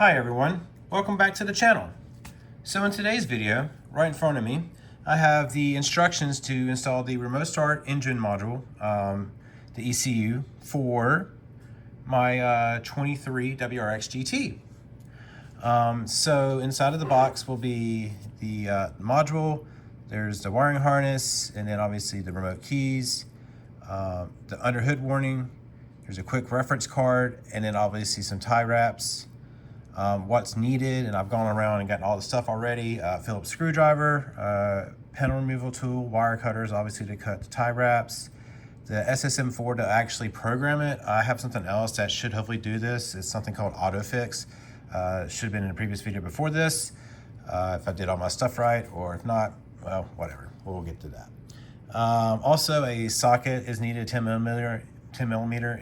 Hi everyone, welcome back to the channel. So in today's video, right in front of me, I have the instructions to install the remote start engine module, the ECU, for my 23 WRX GT. So inside of the box will be the module, there's the wiring harness, and then obviously the remote keys, the under hood warning, there's a quick reference card, and then obviously some tie wraps. What's needed, and I've gone around and gotten all the stuff already. Phillips screwdriver, panel removal tool, wire cutters, obviously to cut the tie wraps, the SSM4 to actually program it. I have something else that should hopefully do this. It's something called AutoFix. Should have been in a previous video before this, if I did all my stuff right, or if not, well, whatever, we'll get to that. Also, a socket is needed, 10 millimeter,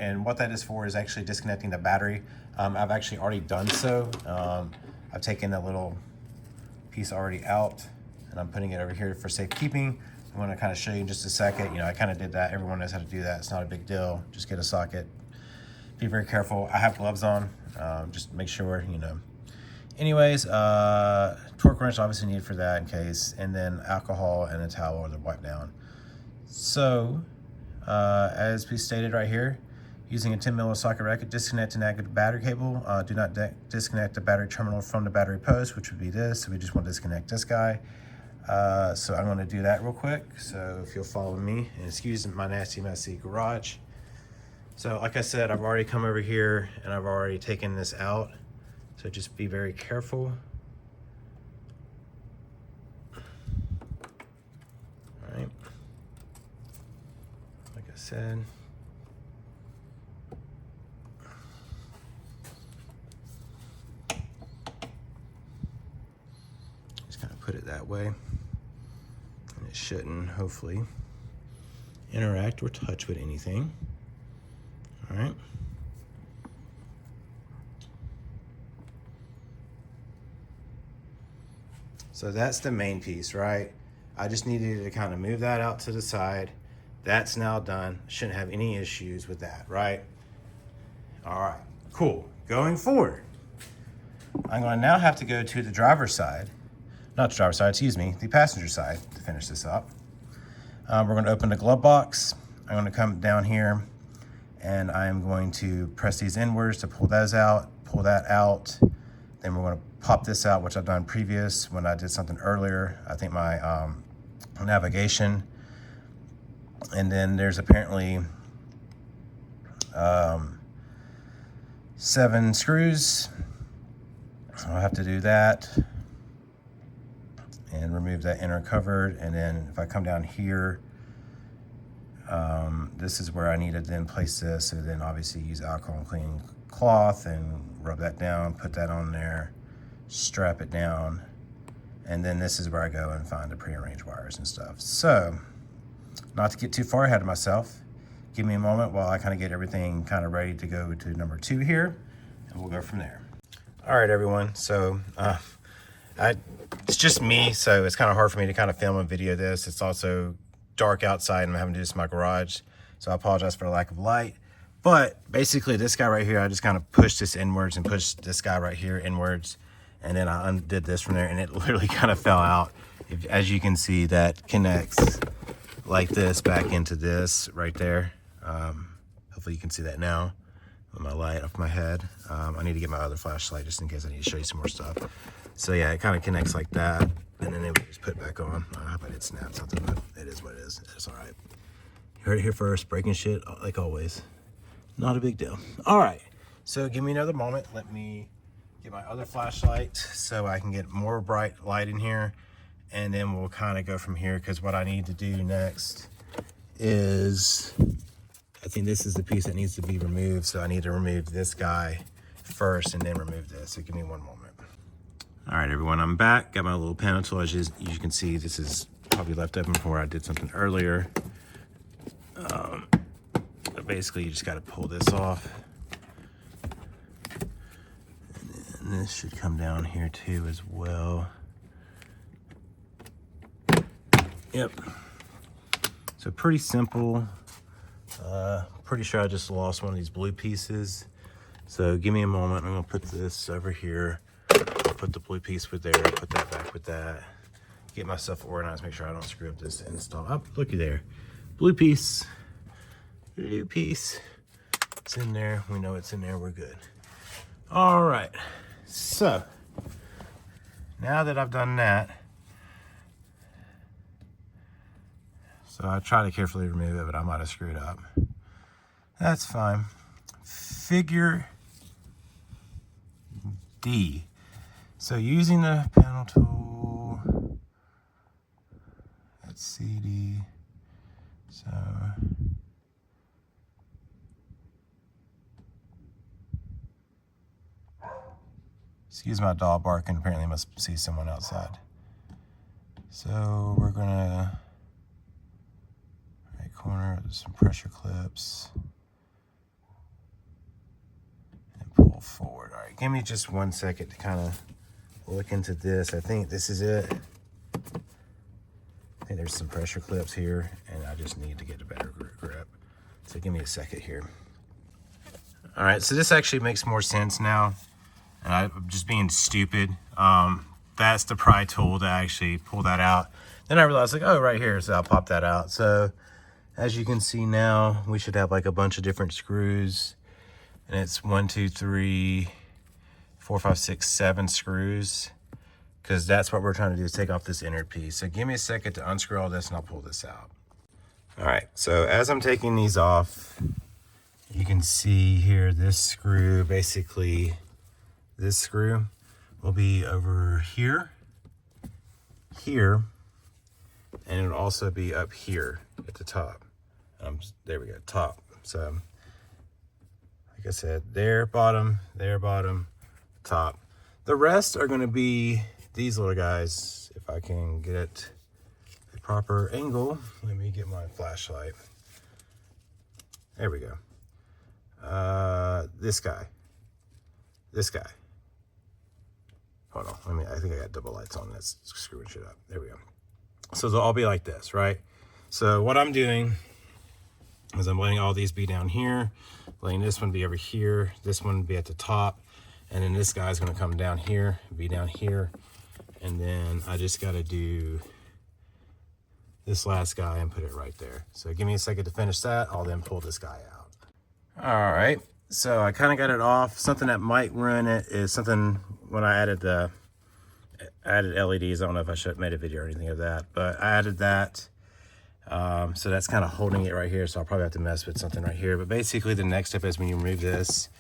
and what that is for is actually disconnecting the battery. I've actually already done so. I've taken a little piece already out and I'm putting it over here for safekeeping. I'm going to kind of show you in just a second. You know, I kind of did that. Everyone knows how to do that. It's not a big deal. Just get a socket. Be very careful. I have gloves on. Just make sure, you know. Anyways, torque wrench obviously needed for that in case, and then alcohol and a towel or the wipe down. So, as we stated right here, using a 10 mm socket racket, disconnect the negative battery cable. Do not disconnect the battery terminal from the battery post, which would be this. So we just want to disconnect this guy. So I'm going to do that real quick. So if you'll follow me, and excuse my nasty, messy garage. So like I said, I've already come over here and I've already taken this out. So just be very careful. All right. Like I said. Put it that way, and it shouldn't hopefully interact or touch with anything. All right, so that's the main piece, right? I just needed to kind of move that out to the side. That's now done. Shouldn't have any issues with that, right? All right, cool. Going forward, I'm going to now have to go to the driver's side. Not the driver's side, excuse me, the passenger side to finish this up. We're going to open the glove box. I'm going to come down here and I'm going to press these inwards to pull those out, pull that out. Then we're going to pop this out, which I've done previous when I did something earlier. I think my navigation. And then there's apparently 7 screws. So I'll have to do that and remove that inner cover. And then if I come down here, this is where I need to then place this. So then obviously use alcohol and clean cloth and rub that down, put that on there, strap it down. And then this is where I go and find the prearranged wires and stuff. So not to get too far ahead of myself, give me a moment while I kind of get everything kind of ready to go to number 2 here, and we'll go from there. All right, everyone. So, it's just me, so it's kind of hard for me to kind of film and video this. It's also dark outside and I'm having to do this in my garage, so I apologize for the lack of light. But basically this guy right here, I just kind of pushed this inwards and pushed this guy right here inwards, and then I undid this from there, and it literally kind of fell out. As you can see, that connects like this back into this right there. Hopefully you can see that now with my light off my head. I need to get my other flashlight just in case I need to show you some more stuff. So yeah, it kind of connects like that, and then we just put it back on. I hope I did snap something, but it is what it is. It's all right. You heard it here first, breaking shit like always. Not a big deal. All right, so give me another moment. Let me get my other flashlight so I can get more bright light in here, and then we'll kind of go from here, because what I need to do next is, I think this is the piece that needs to be removed. So I need to remove this guy first and then remove this. So give me one moment. All right, everyone, I'm back. Got my little panel tool. As you can see, this is probably left open before I did something earlier. But basically, you just got to pull this off. And then this should come down here too as well. Yep. So pretty simple. Pretty sure I just lost one of these blue pieces. So give me a moment. I'm gonna put this over here. I'll put the blue piece with there, put that back with that. Get myself organized, make sure I don't screw up this install. Oh, looky there. Blue piece. Blue piece. It's in there. We know it's in there. We're good. All right. So now that I've done that, so I try to carefully remove it, but I might have screwed up. That's fine. Figure D. So using the panel tool, that's CD. So excuse my dog barking. Apparently, I must see someone outside. So we're gonna right corner. There's some pressure clips. Pull forward. All right, give me just 1 second to kind of look into this. I think this is it. I think there's some pressure clips here, and I just need to get a better grip. So give me a second here. All right, so this actually makes more sense now. And I'm just being stupid. That's the pry tool to actually pull that out. Then I realized, like, oh, right here, so I'll pop that out. So as you can see now, we should have like a bunch of different screws. And it's 1, 2, 3, 4, 5, 6, 7 screws, because that's what we're trying to do, is take off this inner piece. So give me a second to unscrew all this and I'll pull this out. All right, so as I'm taking these off, you can see here this screw, basically this screw will be over here, here, and it'll also be up here at the top. There we go, top. So like I said, there, bottom, top. The rest are going to be these little guys. If I can get it a proper angle, let me get my flashlight. There we go. This guy. Hold on, I think I got double lights on. That's screwing shit up. There we go. So they'll all be like this, right? So what I'm doing is I'm letting all these be down here, letting this one be over here, this one be at the top, and then this guy's gonna come down here, be down here, and then I just gotta do this last guy and put it right there. So give me a second to finish that. I'll then pull this guy out. All right, so I kind of got it off. Something that might ruin it is something when I added LEDs. I don't know if I should have made a video or anything of that, but I added that. So that's kind of holding it right here. So I'll probably have to mess with something right here. But basically the next step is when you remove this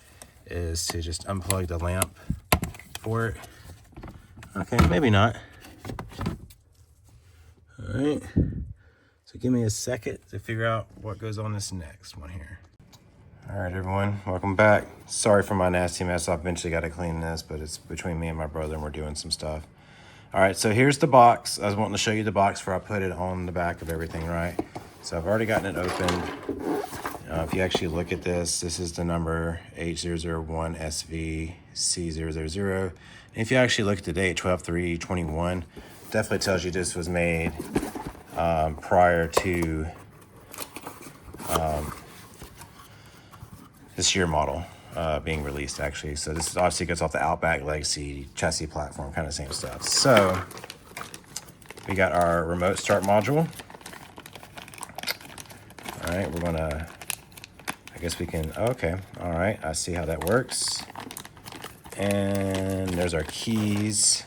is to just unplug the lamp for it. Okay, maybe not. All right. So give me a second to figure out what goes on this next one here. All right, everyone, welcome back. Sorry for my nasty mess. I eventually got to clean this, but it's between me and my brother and we're doing some stuff. All right, so here's the box. I was wanting to show you the box before I put it on the back of everything, right? So I've already gotten it open. If you actually look at this, this is the number H001SV-C000. And if you actually look at the date, 12/3/21, definitely tells you this was made prior to this year model being released, actually. So this is obviously goes off the Outback Legacy chassis platform, kind of same stuff. So we got our remote start module. All right, we're gonna, I guess we can, okay, all right, I see how that works. And there's our keys.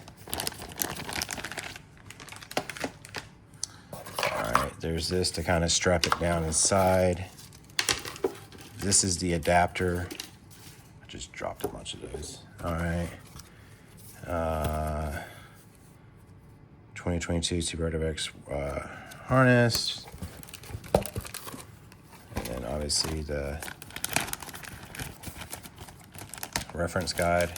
All right, there's this to kind of strap it down inside. This is the adapter. I just dropped a bunch of those. All right. 2022 WRX harness. And then obviously the reference guide.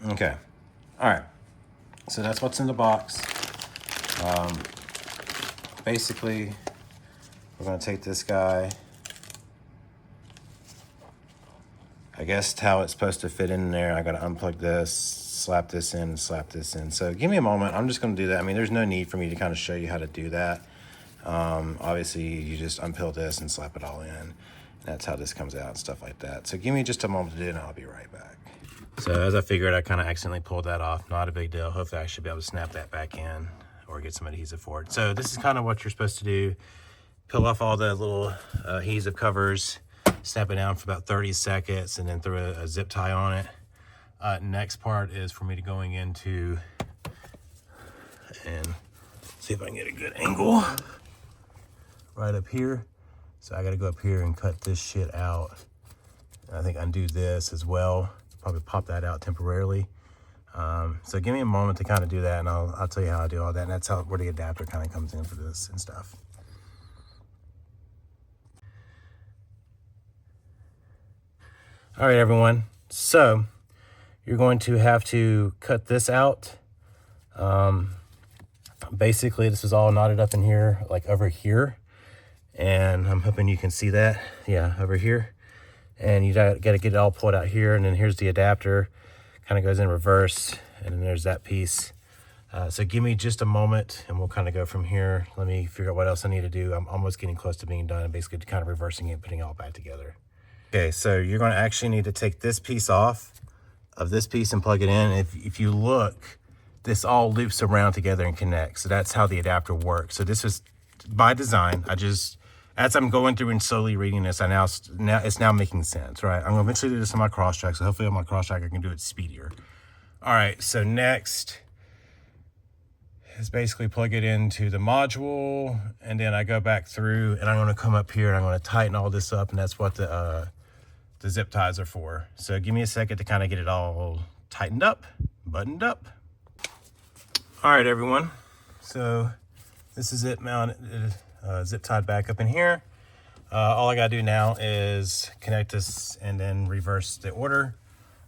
Okay, all right, so that's what's in the box. Basically, we're gonna take this guy, I guess how it's supposed to fit in there. I gotta unplug this, slap this in and slap this in. So give me a moment. I'm just going to do that. I mean, there's no need for me to kind of show you how to do that. Obviously, you just unpeel this and slap it all in. And that's how this comes out and stuff like that. So give me just a moment to do it, and I'll be right back. So as I figured, I kind of accidentally pulled that off. Not a big deal. Hopefully I should be able to snap that back in or get some adhesive for it. So this is kind of what you're supposed to do. Peel off all the little adhesive covers, snap it down for about 30 seconds, and then throw a zip tie on it. Next part is for me to going into and see if I can get a good angle right up here. So I got to go up here and cut this shit out. And I think undo this as well. Probably pop that out temporarily. So give me a moment to kind of do that, and I'll tell you how I do all that. And that's where the adapter kind of comes in for this and stuff. All right, everyone. So you're going to have to cut this out. Basically, this is all knotted up in here, like over here. And I'm hoping you can see that. Yeah, over here. And you got to get it all pulled out here. And then here's the adapter. Kind of goes in reverse. And then there's that piece. So give me just a moment, and we'll kind of go from here. Let me figure out what else I need to do. I'm almost getting close to being done. Basically, kind of reversing it and putting it all back together. Okay, so you're going to actually need to take this piece off of this piece and plug it in. If you look, this all loops around together and connects. So that's how the adapter works. So this is by design. As I'm going through and slowly reading this, it's now making sense, right? I'm going to eventually do this on my cross track. So hopefully on my cross track, I can do it speedier. All right, so next is basically plug it into the module, and then I go back through, and I'm going to come up here and I'm going to tighten all this up, and that's what the zip ties are for. So give me a second to kind of get it all tightened up, buttoned up. All right, everyone. So this is it mounted, zip tied back up in here. All I got to do now is connect this and then reverse the order.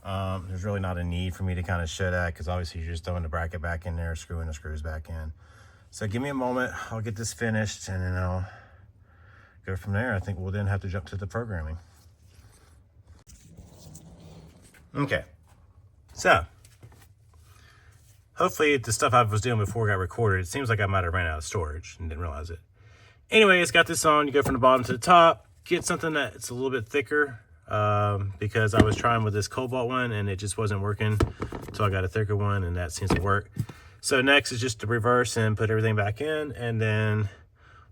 There's really not a need for me to kind of show that, because obviously you're just throwing the bracket back in there, screwing the screws back in. So give me a moment. I'll get this finished, and then I'll go from there. I think we'll then have to jump to the programming. Okay, so hopefully the stuff I was doing before got recorded. It seems like I might have ran out of storage and didn't realize it. Anyway, it's got this on. You go from the bottom to the top. Get something that's a little bit thicker, because I was trying with this cobalt one and it just wasn't working. So I got a thicker one, and that seems to work. So next is just to reverse and put everything back in, and then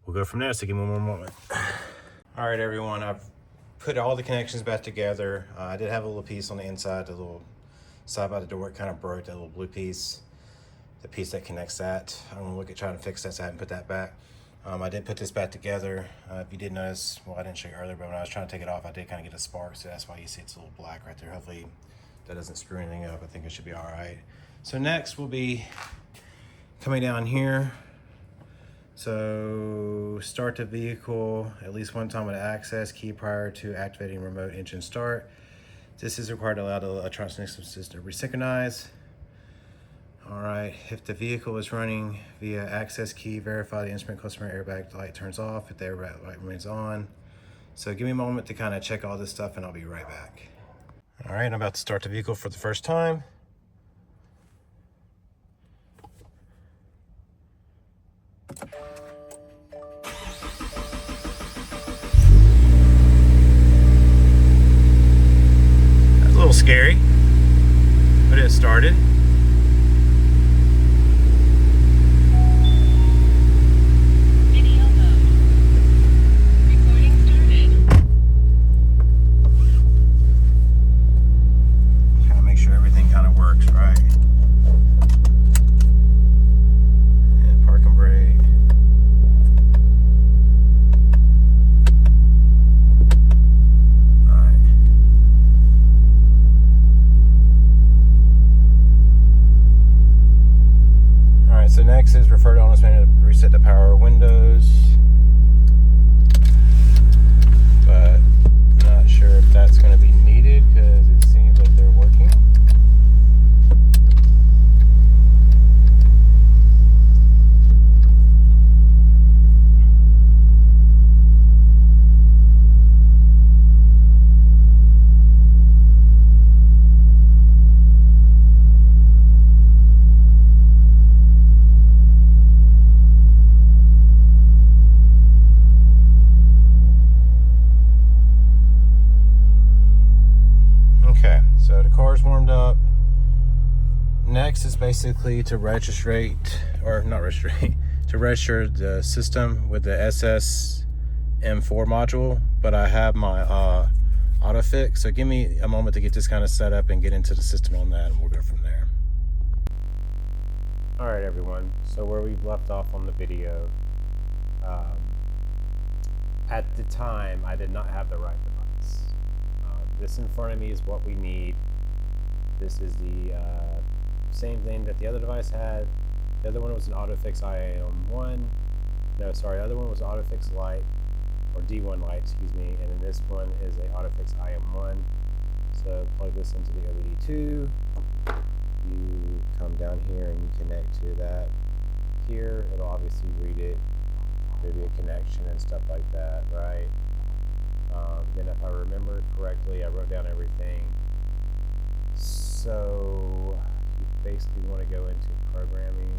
we'll go from there. So give me one more moment. All right, everyone. I've put all the connections back together. I did have a little piece on the inside, the little side by the door. It kind of broke, that little blue piece, the piece that connects that. I'm gonna look at trying to fix that, so I haven't put that back. I did put this back together. If you did notice, well, I didn't show you earlier, but when I was trying to take it off, I did kind of get a spark, so that's why you see it's a little black right there. Hopefully that doesn't screw anything up. I think it should be all right. So next we'll be coming down here. So start the vehicle at least one time with an access key prior to activating remote engine start. This is required to allow the electronic system to resynchronize. All right, if the vehicle is running via access key, verify the instrument cluster airbag light turns off if the airbag light remains on. So give me a moment to kind of check all this stuff, and I'll be right back. All right, I'm about to start the vehicle for the first time. That's a little scary, but it started. So next is refer to honest menu to reset the power windows, but not sure if that's going to be needed because it seems like they're working. up. Next is basically to register, or not register, to register the system with the SSM4 module, but I have my auto fix. So give me a moment to get this kind of set up and get into the system on that, and we'll go from there. All right, everyone. So where we've left off on the video, at the time, I did not have the right device. This in front of me is what we need. This is the same thing that the other device had. The other one was an AutoFix IAM1. No, sorry, the other one was AutoFix Lite, or D1 Lite, excuse me, and then this one is a AutoFix IAM1. So plug this into the OBD2. You come down here and you connect to that here. It'll obviously read it. There'll be a connection and stuff like that, right? Then if I remember correctly, I wrote down everything. So you basically want to go into programming.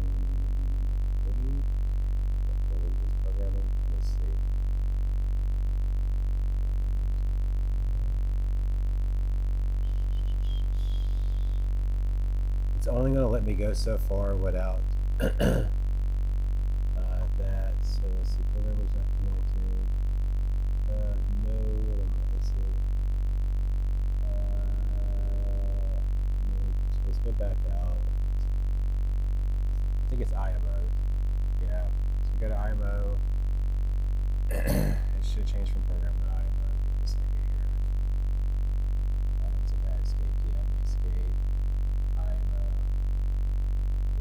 What is programming? Let me see. It's only going to let me go so far without that. So let's see, programmer's not connected. No, let's see. So let's go back out. I think it's IMO. Yeah. So go to IMO. It should change from program to IMO. Give me a second here. So got escape, DM, escape, IMO,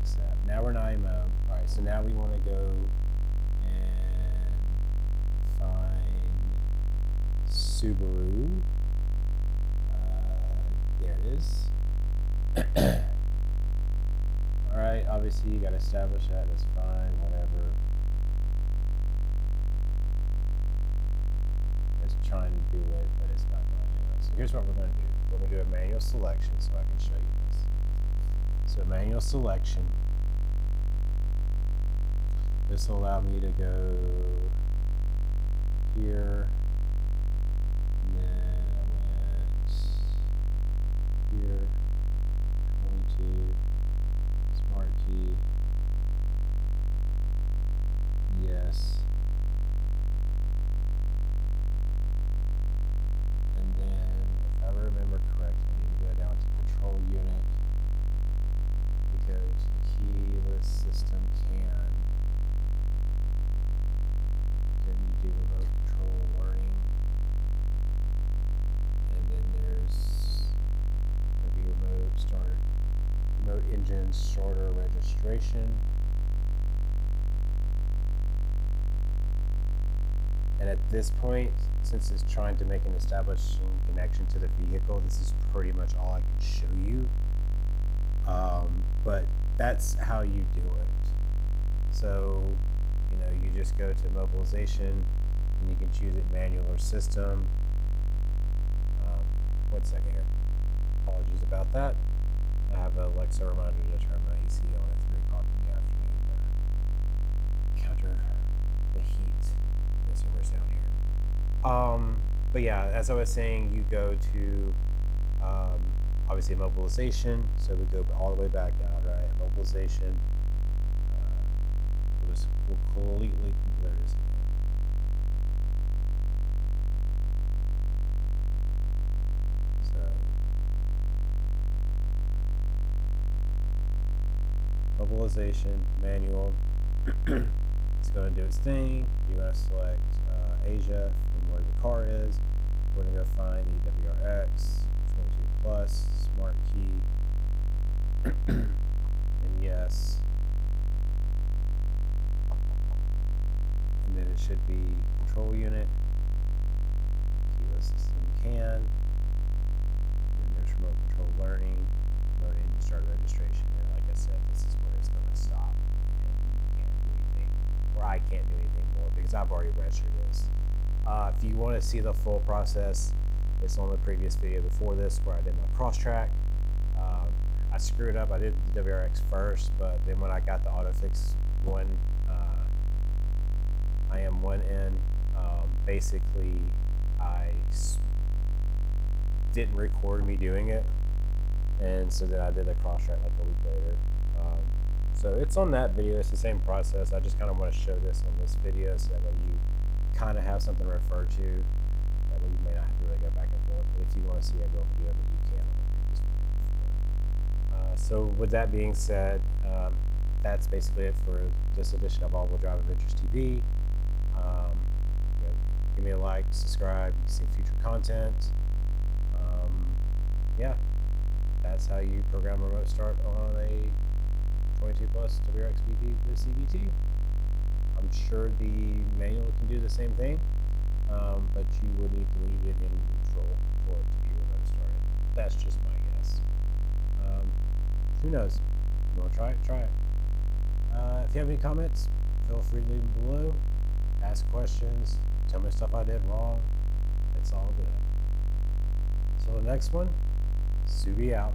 accept. Now we're in IMO. Alright, so now we want to go and find Subaru. There it is. Alright, obviously you gotta establish that, that's fine, whatever. It's trying to do it, but it's not going to do it. So here's what we're going to do. We're going to do a manual selection so I can show you this. So manual selection. This will allow me to go here. And then I went here. 22. Smart key. Yes. And then, if I remember correctly, you go down to control unit. You go to keyless system CAN. Then you do remote control learning. And then there's going to be remote engine starter registration. And at this point, since it's trying to make an establishing connection to the vehicle, this is pretty much all I can show you. But that's how you do it. So, you know, you just go to mobilization and you can choose it manual or system. 1 second here. Apologies about that. I have a Alexa reminder to turn my AC on at 3 o'clock in the afternoon to counter the heat that's down here. But yeah, as I was saying, you go to obviously mobilization. So we go all the way back out, right? Mobilization. We'll completely clear this again. So mobilization, manual. It's going to do its thing. You're going to select Asia from where the car is. We're going to go find the WRX 22 Plus Smart Key. And yes. And then it should be control unit, keyless system CAN. And then there's remote control learning, remote engine start registration. And like I said, this is where it's going to stop. And you can't do anything, or I can't do anything more because I've already registered this. If you want to see the full process, it's on the previous video before this where I did my cross track. I screwed up. I did the WRX first, but then when I got the AutoFix one, IAM1 in, basically I didn't record me doing it, and so then I did the cross track like a week later. So it's on that video. It's the same process. I just kind of want to show this on this video so that way you kind of have something to refer to. That way you may not have to really go back and forth. But if you want to see a real video, then you can on the previous video before. So with that being said, that's basically it for this edition of All-Wheel Drive Adventures TV. Give me a like, subscribe, you can see future content. Yeah, that's how you program a remote start on a 22 plus WRX BP with CVT. I'm sure the manual can do the same thing, but you would need to leave it in neutral for it to be remote started. That's just my guess. Who knows? If you want to try it, try it. If you have any comments, feel free to leave them below. Ask questions. Tell me stuff I did wrong. It's all good. Until the next one, Subi out.